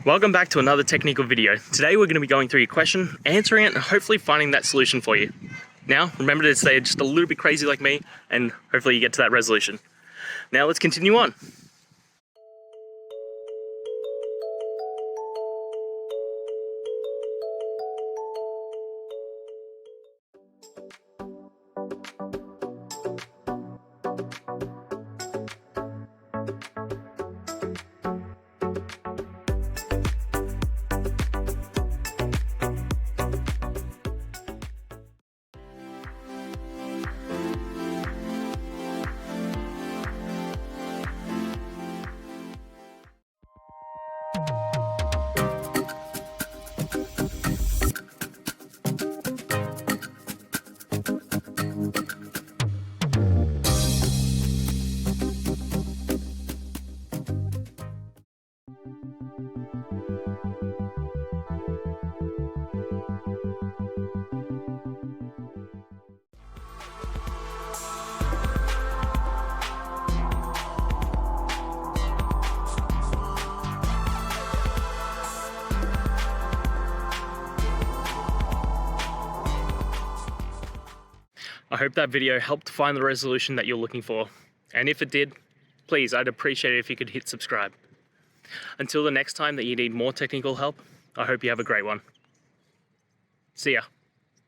Welcome back to another technical video. Today we're going to be going through your question, answering it, and hopefully finding that solution for you. Now, remember to stay just a little bit crazy like me, and hopefully you get to that resolution. Now let's continue on. I hope that video helped find the resolution that you're looking for. And if it did, please, I'd appreciate it if you could hit subscribe. Until the next time that you need more technical help, I hope you have a great one. See ya.